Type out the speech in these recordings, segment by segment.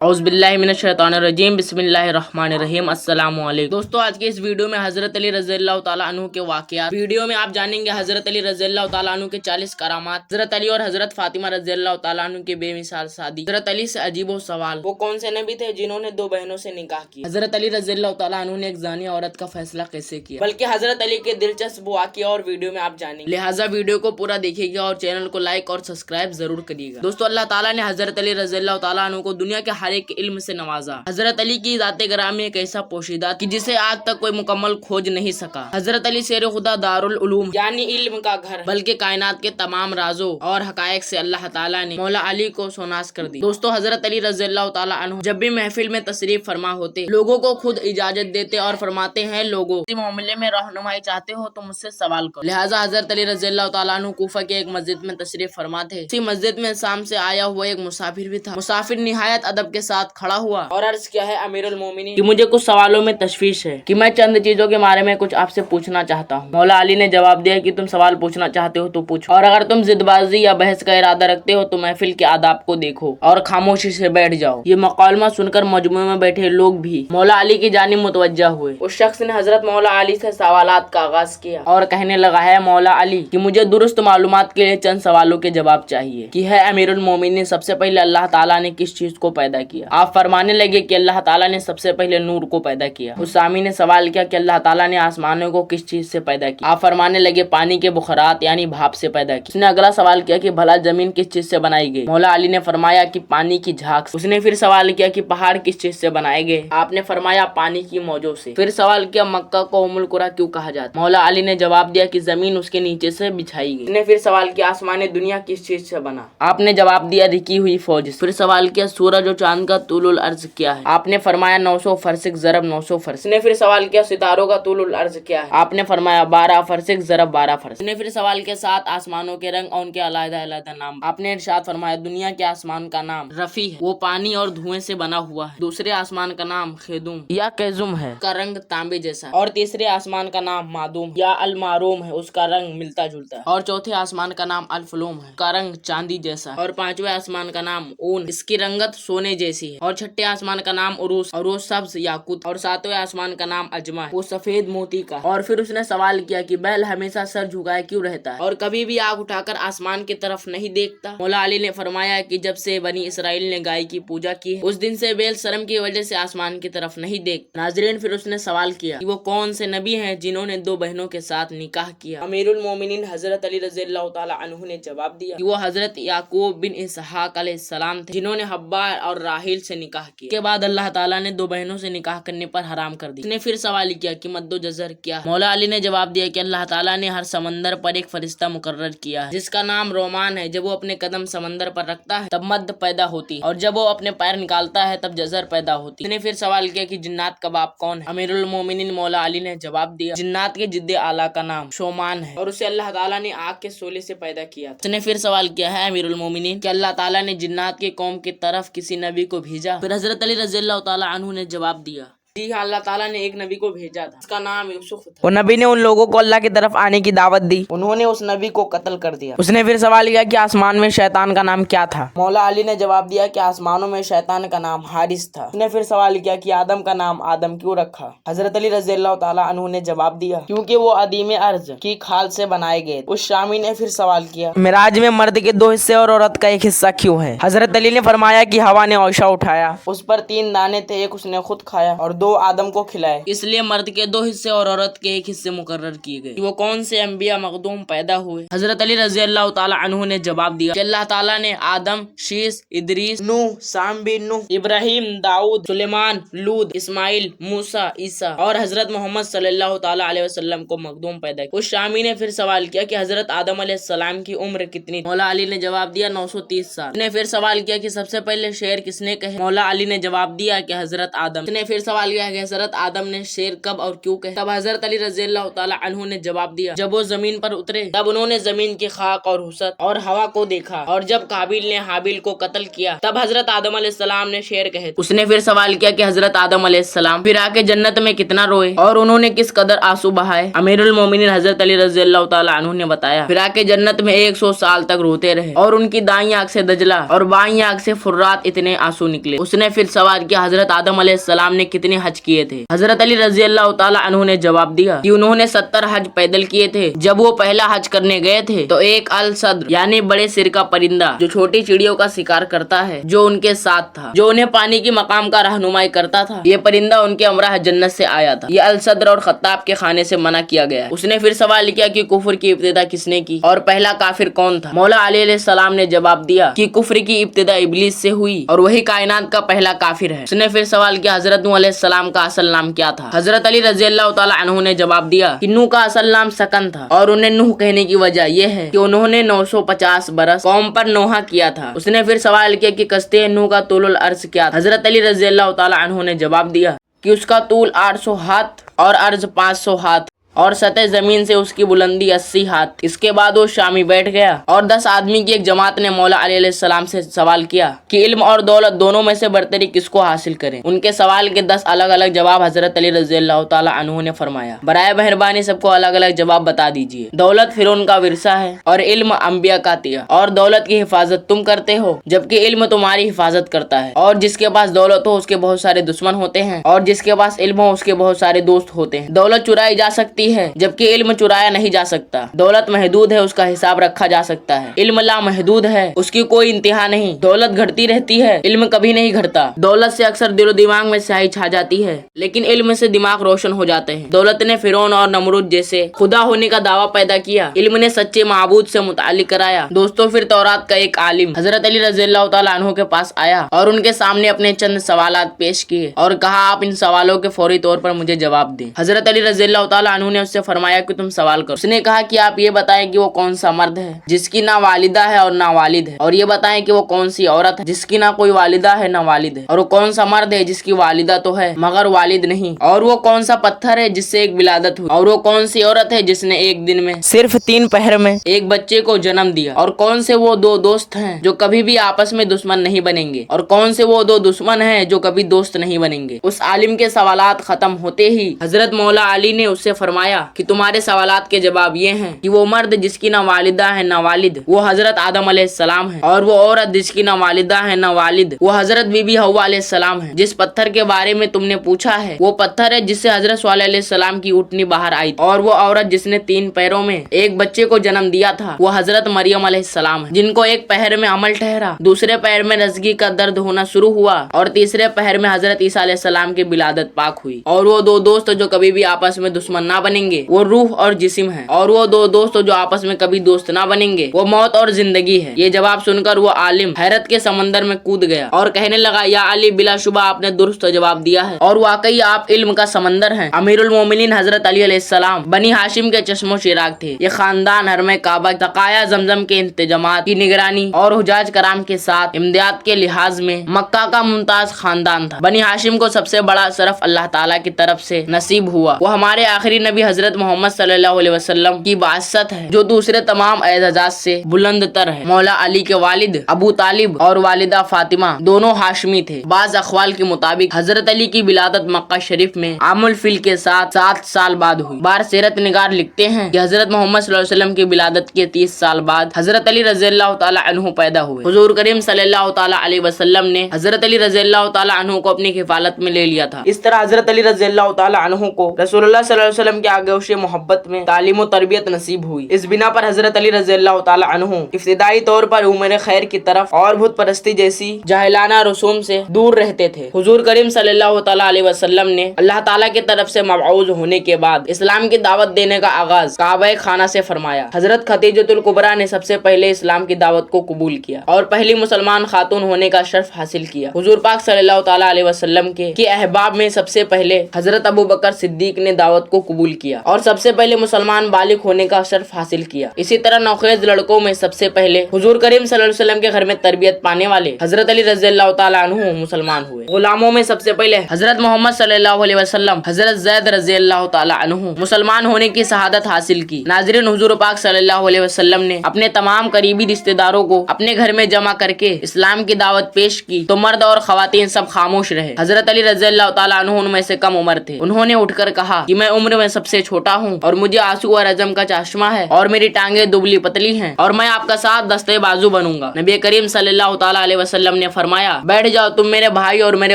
اعوذ باللہ من الشیطان الرجیم بسم اللہ الرحمن الرحیم السلام علیکم دوستو، آج کے اس ویڈیو میں حضرت علی رضی اللہ تعالیٰ عنہ کے واقعات ویڈیو میں آپ جانیں گے حضرت علی رضی اللہ تعالیٰ عنہ کے 40 کرامات، حضرت علی اور حضرت فاطمہ رضی اللہ تعالیٰ عنہ کے بے مثال شادی، حضرت علی سے عجیب و سوال، وہ کون سے نبی تھے جنہوں نے 2 بہنوں سے نکاح کیا، حضرت علی رضی اللہ تعالیٰ عنہ نے ایک زانی عورت کا فیصلہ کیسے کیا، بلکہ حضرت علی کے دلچسپ واقعہ اور ویڈیو میں آپ جانیں گے، لہٰذا ویڈیو کو پورا دیکھیے گا اور چینل کو لائک اور سبسکرائب ضرور کریے گا۔ دوستو، اللہ تعالیٰ نے حضرت علی رضی اللہ تعالیٰ عنہ کو دنیا کے ہر ایک علم سے نوازا۔ حضرت علی کی ذات گرامی ایک ایسا پوشیدہ کہ جسے آج تک کوئی مکمل کھوج نہیں سکا۔ حضرت علی شیر خدا دارالعلوم یعنی علم کا گھر، بلکہ کائنات کے تمام رازوں اور حقائق سے اللہ تعالیٰ نے مولا علی کو سوناس کر دی۔ دوستو، حضرت علی رضی اللہ تعالیٰ عنہ جب بھی محفل میں تشریف فرما ہوتے، لوگوں کو خود اجازت دیتے اور فرماتے ہیں، لوگوں کسی معاملے میں رہنمائی چاہتے ہو تو مجھ سے سوال کرو۔ لہٰذا حضرت علی رضی اللہ تعالیٰ عنہ کوفہ کے ایک مسجد میں تشریف فرما تھے۔ اسی مسجد میں شام سے آیا ہوا ایک مسافر بھی تھا۔ مسافر نہایت ادب کے ساتھ کھڑا ہوا اور عرض کیا ہے امیر المومنین کہ مجھے کچھ سوالوں میں تشویش ہے کہ میں چند چیزوں کے بارے میں کچھ آپ سے پوچھنا چاہتا ہوں۔ مولا علی نے جواب دیا کہ تم سوال پوچھنا چاہتے ہو تو پوچھو، اور اگر تم ضد بازی یا بحث کا ارادہ رکھتے ہو تو محفل کے آداب کو دیکھو اور خاموشی سے بیٹھ جاؤ۔ یہ مکالمہ سن کر مجمع میں بیٹھے لوگ بھی مولا علی کی جانب متوجہ ہوئے۔ اس شخص نے حضرت مولا علی سے سوالات کا آغاز کیا اور کہنے لگا، ہے مولا علی کہ مجھے درست معلومات کے لیے چند سوالوں کے جواب چاہیے کہ ہے امیر المومنین سب سے پہلے اللہ تعالیٰ نے کس چیز کو پیدا کیا؟ آپ فرمانے لگے کہ اللہ تعالیٰ نے سب سے پہلے نور کو پیدا کیا۔ اس سامی نے سوال کیا کہ اللہ تعالیٰ نے آسمانوں کو کس چیز سے پیدا کیا؟ آپ فرمانے لگے پانی کے بخارات یعنی بھاپ سے پیدا کیا۔ اس نے اگلا سوال کیا کہ بھلا زمین کس چیز سے بنائی گئی؟ مولا علی نے فرمایا کہ پانی کی جھاگ سے۔ اس نے پھر سوال کیا کہ پہاڑ کس چیز سے بنائے گئے؟ آپ نے فرمایا پانی کی موجوں سے۔ پھر سوال کیا مکہ کو ام القری کیوں کہا جاتا؟ مولا علی نے جواب دیا کہ زمین اس کے نیچے سے بچھائی گئی۔ اس نے پھر سوال کیا آسمان دنیا کس چیز سے بنا؟ آپ نے جواب دیا رکی ہوئی فوج سے۔ پھر سوال کیا سورج اور چاند کا طول العرض کیا ہے؟ آپ نے فرمایا 900 فرسخ ضرب 900 فرسخ۔ نے پھر سوال کیا ستاروں کا طول العرض کیا ہے؟ آپ نے فرمایا 12 فرسخ ضرب 12 فرسخ۔ نے پھر سوال کیا 7 آسمانوں کے رنگ اور ان کے علیحدہ علیحدہ نام؟ آپ نے ارشاد فرمایا دنیا کے آسمان کا نام رفیع ہے، وہ پانی اور دھوئیں سے بنا ہوا ہے۔ دوسرے آسمان کا نام خیدوم یا کیزم ہے، اس کا رنگ تانبے جیسا ہے۔ اور تیسرے آسمان کا نام معدوم یا الماروم ہے، اس کا رنگ ملتا جلتا ہے۔ اور چوتھے آسمان کا نام الفلوم ہے، اس کا رنگ چاندی جیسا ہے۔ اور پانچویں آسمان کا نام اون، اس کی رنگت سونے جیسی ہے۔ اور چھٹے آسمان کا نام عروس، اور وہ سبز یاقوت۔ اور ساتویں آسمان کا نام اجمع ہے، وہ سفید موتی کا۔ اور پھر اس نے سوال کیا کہ بیل ہمیشہ سر جھکائے کیوں رہتا ہے اور کبھی بھی آنکھ اٹھا کر آسمان کی طرف نہیں دیکھتا؟ مولا علی نے فرمایا کہ جب سے بنی اسرائیل نے گائے کی پوجا کی ہے اس دن سے بیل شرم کی وجہ سے آسمان کی طرف نہیں دیکھتا۔ ناظرین، پھر اس نے سوال کیا کہ وہ کون سے نبی ہیں جنہوں نے 2 بہنوں کے ساتھ نکاح کیا؟ امیر المومنین حضرت علی رضی اللہ تعالی عنہ نے جواب دیا کہ وہ حضرت یعقوب بن اسحاق علیہ السلام تھے جنہوں نے حبا اور راحیل سے نکاح کیا۔ اس کے بعد اللہ تعالیٰ نے 2 بہنوں سے نکاح کرنے پر حرام کر دی۔ اس نے پھر سوال کیا کہ مد و جزر کیا ہے؟ مولا علی نے جواب دیا کہ اللہ تعالیٰ نے ہر سمندر پر ایک فرشتہ مقرر کیا ہے جس کا نام رومان ہے۔ جب وہ اپنے قدم سمندر پر رکھتا ہے تب مد پیدا ہوتی ہے، اور جب وہ اپنے پیر نکالتا ہے تب جزر پیدا ہوتی ہے۔ اس نے پھر سوال کیا کہ جنات کا باپ کون ہے؟ امیر المومنین مولا علی نے جواب دیا جنات کے جد اعلیٰ کا نام شومان ہے، اور اسے اللہ تعالیٰ نے آگ کے شعلے سے پیدا کیا تھا۔ اس نے پھر سوال کیا ہے امیر المومنین کہ اللہ تعالیٰ نے جنات کی قوم کی طرف کسی نبی کو بھیجا؟ پھر حضرت علی رضی اللہ تعالیٰ عنہ نے جواب دیا جی ہاں، اللہ تعالیٰ نے ایک نبی کو بھیجا تھا، اس کا نام یوسف تھا۔ وہ نبی نے ان لوگوں کو اللہ کی طرف آنے کی دعوت دی، انہوں نے اس نبی کو قتل کر دیا۔ اس نے پھر سوال کیا کہ آسمان میں شیطان کا نام کیا تھا؟ مولا علی نے جواب دیا کہ آسمانوں میں شیطان کا نام حارث تھا۔ اس نے پھر سوال کیا کہ آدم کا نام آدم کیوں رکھا؟ حضرت علی رضی اللہ تعالیٰ عنہ نے جواب دیا کیونکہ وہ عدیم ارض کی کھال سے بنائے گئے۔ اس شامی نے پھر سوال کیا معراج میں مرد کے 2 حصے اور عورت کا 1 حصہ کیوں ہے؟ حضرت علی نے فرمایا کہ ہوا نے عشا اٹھایا، اس پر 3 دانے تھے، ایک اس نے خود کھایا اور 2 آدم کو کھلائے، اس لیے مرد کے 2 حصے اور عورت کے 1 حصے مقرر کیے گئے۔ وہ کون سے انبیاء مخدوم پیدا ہوئے؟ حضرت علی رضی اللہ تعالی عنہ نے جواب دیا کہ اللہ تعالیٰ نے آدم، شیس، ادریس، نوح، سام بن نوح، ابراہیم، داؤد، سلیمان، لوط، اسماعیل، موسیٰ، عیسیٰ اور حضرت محمد صلی اللہ تعالی علیہ وسلم کو مخدوم پیدا کیا۔ اس شامی نے پھر سوال کیا کہ حضرت آدم علیہ السلام کی عمر کتنی؟ مولا علی نے جواب دیا 930 سال۔ اس نے پھر سوال کیا کہ سب سے پہلے شعر کس نے کہے؟ مولا علی نے جواب دیا کہ حضرت آدم۔ اس نے پھر سوال सवाल किया कि हजरत आदम ने शेर कब और क्यों कहे। तब हजरत अली रज़ी अल्लाह ताला अन्हु ने जवाब दिया, जब वो जमीन पर उतरे तब उन्होंने जमीन की खाक और हुसत और हवा को देखा, और जब काबिल ने हाबिल को कत्ल किया तब हजरत आदम अलैहिस्सलाम ने शेर कहे। उसने फिर सवाल किया कि हजरत आदम अलैहिस्सलाम फिर आके जन्नत में कितना रोए और उन्होंने किस कदर आंसू बहाए। अमीरुल मोमिनीन हजरत अली रज़ी अल्लाह ताला अन्हु ने बताया, फिर आके जन्नत में 100 साल तक रोते रहे और उनकी दाईं आंख से दजला और बाईं आंख से फुर्रात इतने आंसू निकले। उसने फिर सवाल किया, हजरत आदम अलैहिस्सलाम ने कितने हज किए थे। हजरत अली रज़ी अल्लाह ताला अन्हु ने जवाब दिया कि उन्होंने 70 हज पैदल किए थे। जब वो पहला हज करने गए थे तो एक अल सद्र यानी बड़े सिर का परिंदा जो छोटी चिड़ियों का शिकार करता है जो उनके साथ था, जो उन्हें पानी की मकाम का रहनुमाई करता था, ये परिंदा उनके अमराह जन्नत से आया था। ये अल सद्र और खत्ताब के खाने से मना किया गया है। उसने फिर सवाल किया कि कुफ्र की इब्तिदा किसने की और पहला काफिर कौन था। मौला अली अलैहिस्सलाम ने जवाब दिया कि कुफ्र की इब्तिदा इब्लीस से हुई और वही कायनात का पहला काफिर है। उसने फिर सवाल किया, हजरत नूह अलैहिस्सलाम का असल नाम क्या था। हजरत अली रज़ी अल्लाह ताला अन्हु ने जवाब दिया कि नूह का असल नाम सकन था और उन्हें नूह कहने की वजह यह है कि उन्होंने 950 बरस कौम पर नोहा किया था। उसने फिर सवाल किया कि कश्ते नूह का तूलुल अर्ज क्या था। हजरत अली रज़ी अल्लाह ताला अन्हु ने जवाब दिया कि उसका तूल 800 हाथ और अर्ज 500 हाथ और सतह जमीन से उसकी बुलंदी 80 हाथ। इसके बाद वो शामी बैठ गया और 10 आदमी की एक जमात ने मौला अली अलैहिस्सलाम से सवाल किया कि इल्म और दौलत दोनों में से बरतरी किसको हासिल करें। उनके सवाल के 10 अलग अलग जवाब हजरत अली रज़ी अल्लाह ताला अन्हु ने फरमाया, बराए मेहरबानी सबको अलग अलग जवाब बता दीजिए। दौलत फिरौन का विरसा है और इल्म अंबिया का तिया, और दौलत की हिफाजत तुम करते हो जबकि इल्म तुम्हारी हिफाजत करता है। और जिसके पास दौलत हो उसके बहुत सारे दुश्मन होते हैं और जिसके पास इल्म हो उसके बहुत सारे दोस्त होते हैं। दौलत चुराई जा सकती है जबकि इल्म चुराया नहीं जा सकता। दौलत महदूद है, उसका हिसाब रखा जा सकता है। इल्म ला महदूद है, उसकी कोई इंतहा नहीं। दौलत घटती रहती है, इल्म कभी नहीं घटता। दौलत से अक्सर दिलो दिमाग में स्याही छा जाती है लेकिन इल्म से दिमाग रोशन हो जाते हैं। दौलत ने फिरौन और नमरूद जैसे खुदा होने का दावा पैदा किया, इल्म ने सच्चे माबूद से मुताल्लिक कराया। दोस्तों, फिर तौरात का एक आलिम हजरत अली रज़ी अल्लाह ताला अन्हु के पास आया और उनके सामने अपने चंद सवालात पेश किए और कहा, आप इन सवालों के फौरी तौर पर मुझे जवाब दें। हजरत अली रज़ी अल्लाह ताला अन्हु ने उससे फरमाया कि तुम सवाल करो। उसने कहा कि आप ये बताएं कि वो कौन सा मर्द है जिसकी ना वालिदा है और ना वालिद है, और ये बताएं कि वो कौन सी औरत है जिसकी ना कोई वालिदा है ना वालिद है, और वो कौन सा मर्द है जिसकी वालिदा तो है मगर वालिद नहीं, और वो कौन सा पत्थर है जिससे एक विलादत हुई, और वो कौन सी औरत है जिसने एक दिन में सिर्फ 3 पहर में एक बच्चे को जन्म दिया, और कौन से वो 2 दोस्त हैं जो कभी भी आपस में दुश्मन नहीं बनेंगे, और कौन से वो 2 दुश्मन हैं जो कभी दोस्त नहीं बनेंगे। उस आलिम के सवालात खत्म होते ही हजरत मौला अली ने उससे फरमाया कि तुम्हारे सवालात के जवाब ये हैं कि वो मर्द जिसकी ना वालिदा है ना वालिद वो हजरत आदम अलैहिस्सलाम है, और वो औरत जिसकी ना वालिदा है ना वालिद वो हजरत बीबी हव्वा अलैहिस्सलाम है। जिस पत्थर के बारे में तुमने पूछा है वो पत्थर है जिससे हजरत स्वालेह अलैहिस्सलाम की ऊँटनी बाहर आई, और वो औरत जिसने 3 पैरों में एक बच्चे को जन्म दिया था वो हजरत मरियम अलैहिस्सलाम है, जिनको एक पैर में अमल ठहरा, दूसरे पैर में रज़्की का दर्द होना शुरू हुआ और तीसरे पैर में हजरत ईसा अलैहिस्सलाम की विलादत पाक हुई। और वो 2 दोस्त जो कभी भी आपस में दुश्मन ना बनेंगे वो रूह और जिस्म है, और वो 2 दोस्त जो आपस में कभी दोस्त ना बनेंगे वो मौत और जिंदगी है। ये जवाब सुनकर वो आलिम हैरत के समंदर में कूद गया और कहने लगा, या अली, बिलाशुबा आपने दुरुस्त जवाब दिया है और वाकई आप इल्म का समंदर हैं। अमीरुल मोमिनीन हजरत अली अलैहिस्सलाम बनी हाशिम के चश्मो चिराग थे। ये खानदान हरमे काबा, तकाया जमजम के इंतजामात की निगरानी और हुजाज कराम के साथ इमदाद के लिहाज में मक्का का मुमताज खानदान था। बनी हाशिम को सबसे बड़ा शरफ अल्लाह ताला की तरफ से नसीब हुआ। वो हमारे आखिरी नबी हजरत मोहम्मद सल्लल्लाहु अलैहि वसल्लम की बासत है जो दूसरे तमाम एजाजात से बुलंद तर है। मौला अली के वालिद अबू तालिब और वालिदा फातिमा दोनों हाशमी थे। बाज अखवाल के मुताबिक हजरत अली की विलादत मक्का शरीफ में आमुल फिल के साथ 7 साल बाद हुई। बार सीरत निगार लिखते हैं कि हजरत मोहम्मद सल्लल्लाहु अलैहि वसल्लम की विलादत के 30 साल बाद हजरत अली रज़ी अल्लाह ताला अन्हु पैदा हुए। हुजूर करीम सल्लल्लाहु ताला अलैहि वसल्लम ने हजरत अली रज़ी अल्लाह ताला अन्हु को अपनी हिफाजत में ले लिया था। इस तरह हजरत अली रज़ी अल्लाह ताला अन्हु को रसूलुल्लाह सल्लल्लाहु अलैहि वसल्लम के आगोश मोहब्बत में तालीम और तरबियत नसीब हुई। इस बिना पर हजरत अली रज़ी अल्लाह ताला अन्हु इब्तिदाई तौर पर उम्र खैर की तरफ और बुत परस्ती जैसी जाहिलाना रसूम से दूर रहते थे। हुजूर करीम सल्लल्लाहु ताला अलैहि वसल्लम ने अल्लाह ताला की तरफ से मबऊज़ होने के बाद इस्लाम की दावत देने का आगाज काबा खाना से फरमाया। हजरत खदीजतुल कुबरा ने सबसे पहले इस्लाम की दावत को कबूल किया और पहली मुसलमान खातून होने का शर्फ हासिल किया। हुजूर पाक सल्लल्लाहु ताला अलैहि वसल्लम के अहबाब में सबसे पहले हजरत अबू बकर सिद्दीक ने दावत को कबूल किया और सबसे पहले मुसलमान बालिग होने का शर्फ हासिल किया। इसी तरह नौखेज लड़कों में सबसे पहले हुजूर करीम सल्लल्लाहु अलैहि वसल्लम के घर में तरबियत पाने वाले हजरत अली रज़ियल्लाहु ताला अन्हु मुसलमान हुए। गुलामों में सबसे पहले हजरत मोहम्मद सल्लल्लाहु अलैहि वसल्लम हजरत ज़ैद रज़ियल्लाहु ताला अन्हु मुसलमान होने की शहादत हासिल की। नाज़रीन, हुजूर पाक सल्लल्लाहु अलैहि वसल्लम ने अपने तमाम करीबी रिश्तेदारों को अपने घर में जमा करके इस्लाम की दावत पेश की तो मर्द और खवातीन सब खामोश रहे। हजरत अली रज़ियल्लाहु ताला अन्हु उनमें से कम उम्र थे। उन्होंने उठकर कहा कि मैं उम्र में सबसे छोटा हूँ और मुझे आंसू और अजम का चश्मा है और मेरी टांगे दुबली पतली हैं और मैं आपका साथ दस्ते बाजू बनूंगा। नबी करीम सल्लल्लाहु ताला अलैहि वसल्लम ने फरमाया, बैठ जाओ, तुम मेरे भाई और मेरे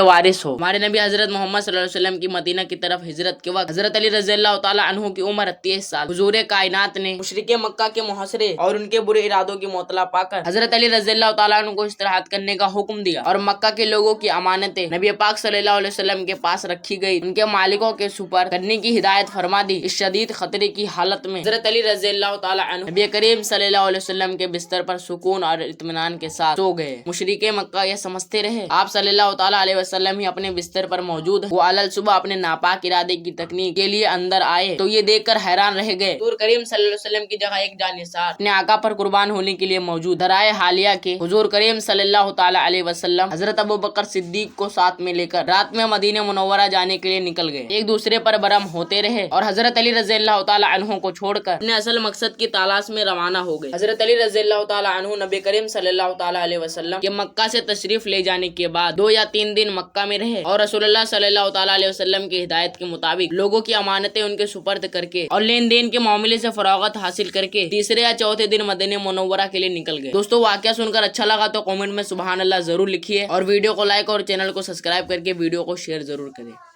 वारिस हो। हमारे नबी हजरत मोहम्मद सल्लल्लाहु अलैहि वसल्लम की मदीना की तरफ हिजरत के वक्त हजरत अली रज़ियल्लाहु ताला अन्हु की उम्र 30 साल। हुजूर कायनात ने मुशरिके मक्का के मुहसरे और उनके बुरे इरादों की मोतला पाकर हजरत अली रज़ियल्लाहु ताला अन्हु को इस्तिराहत करने का हुक्म दिया और मक्का के लोगों की अमानतें नबी पाक सल्लल्लाहु अलैहि वसल्लम के पास रखी गई। उनके मालिकों के सुपर करने की हिदायत फरमा दी। इस शदीद खतरे की हालत में हजरत अली रज़ियल्लाहु ताला अन्हु नबी करीम सल्लल्लाहु अलैहि वसल्लम के बिस्तर पर सुकून और इत्मीनान के साथ सो गए। मुशरिके मक्का यह समझते रहे आप सल्लल्लाहु ताला अलैहि वसल्लम ही अपने बिस्तर पर मौजूद हैं। वो अलल सुबह अपने नापाक इरादे की तकनीक के लिए अंदर आए तो ये देखकर हैरान रह गए। हुजूर करीम सल्लल्लाहु अलैहि वसल्लम की जगह एक जानिसार अपने आका पर कुर्बान होने के लिए मौजूद। दराए हालिया के हुजूर करीम सल्लल्लाहु ताला अलैहि वसल्लम हजरत अबू बकर सिद्दीक को साथ में लेकर रात में मदीने मुनव्वरा जाने के लिए निकल गए। एक दूसरे पर बरम होते रहे और हजरत अली रज़ियल्लाहु ताला अन्हु को छोड़कर अपने असल मकसद की तलाश में रवाना हो गए। हजरत अली रज़ियल्लाहु ताला अन्हु नबी करीम सल्लल्लाहु ताला अलैहि वसल्लम के मक्का से तशरीफ ले जाने के बाद 2 या 3 दिन मक्का में रहे और रसूलुल्लाह सल्लल्लाहु ताला अलैहि वसल्लम की हिदायत के मुताबिक लोगों की अमानतें उनके सुपर्द करके और लेन देन के मामले से फरागत हासिल करके तीसरे या चौथे दिन मदीने मुनव्वरा के लिए निकल गए। दोस्तों, वाकया सुनकर अच्छा लगा तो कमेंट में सुभान अल्लाह जरूर लिखिए और वीडियो को लाइक और चैनल को सब्सक्राइब करके वीडियो को शेयर जरूर करें।